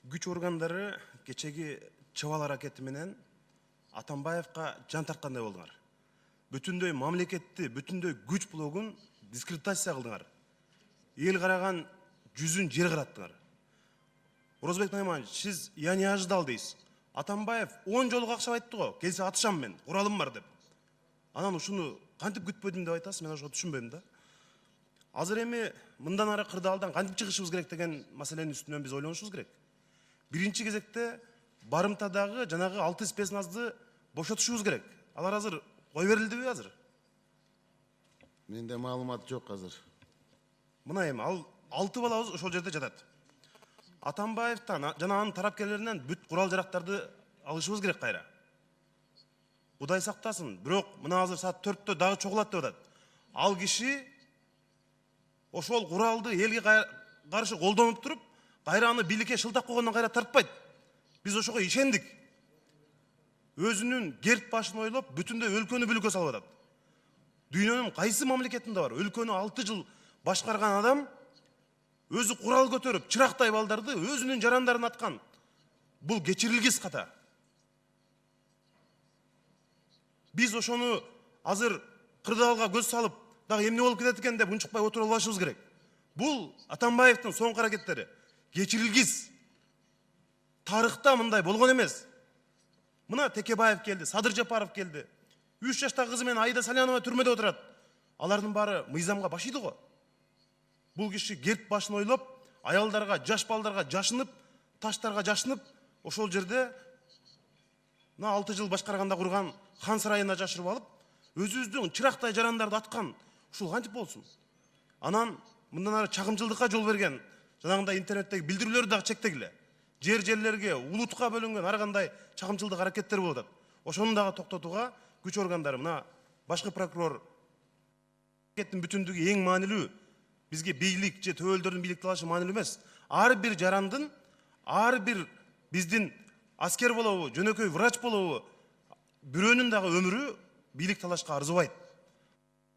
Güç organdары кечеги чабал аракети менен Атамбаевка жан тарткандай болдуңар. Бүтүндөй мамлекетти, бүтүндөй күч блогун дискредитация кылдыңар. Эл караган жүзүн жер караттыңар. Орозбек Найманович, сиз я не ожидал дейсиз. Атамбаев 10 жолу какшап айтты го, келсе атышам мен, куралым бар деп. Анан ушуну кантип күтпөдүм деп айтасыз, мен ошого түшүнбөйм да. Азыр эми мындан ары кырдаалдан кантип чыгышыбыз керек деген маселенин үстүнөн биз ойлонушубуз керек. Биринчи кезекте барымтадагы жанагы 6 спецназды бошотушубуз керек. Алар азыр кой берилдиби азыр? Менде маалымат жок азыр. Мына эми ал 6 балабыз ошол жерде жатат. Атамбаевтан жана анын тарапкерлеринен бүт курал жарактарды алышыбыз керек кайра. Кудай сактасын, бирок мына азыр саат 4-тө дагы чогулат деп атат. Ал киши ошол куралды элге каршы колдонуп туруп, кайра аны бийликке шылтап койгондон кайра тартпайт. Биз ошого ишендик. Өзүнүн герт башын ойлоп, бүтүндөй өлкөнү бүлүккө салып атат. Дүйнөнүн кайсы мамлекетинде бар? Өлкөнү 6 жыл башкарган адам өзү курал көтөрүп, чырактай балдарды өзүнүн жарандарын аткан. Бул кечирилгис ката. Биз ошону азыр кырдаалга көз салып, дагы эмне болуп кетет экен деп унчукпай отуруп алышыбыз керек. Бул Атамбаевдин соңку аракеттери. Кечирилгис. Тарыхта мындай болгон эмес. Мына Текебаев келди, Садыр Жапаров келди. 3 жаштагы кызы менен Аида Салянова түрмөдө отурат. Алардын баары мыйзамга башыйды го. Бул киши герт башын ойлоп, аялдарга, жаш балдарга жашынып, таштарга жашынып, ошол жерде 6 жыл башкарганда курган хан сарайына жашырып алып, өзүбүздүн чырактай жарандарды аткан. Ушул кантип болсун? Анан мындан ары чагымчылдыкка жол берген, жанагындай интернеттеги билдирүүлөрдү дагы чектегиле. Жерлерге, улутка бөлүнгөн ар кандай чагымчылдык аракеттер болуп атат. Ошону дагы токтотууга күч органдары, мына башкы прокурор мамлекеттин бүтүндүгү эң маанилүү. Бизге бийлик же төбөлдөрдүн бийликти алышы маанилүү эмес. Ар бир жарандын, ар бир биздин аскер болобу, жөнөкөй врач болобу, бирөөнүн дагы өмүрү бийлик талашка арзыбайт.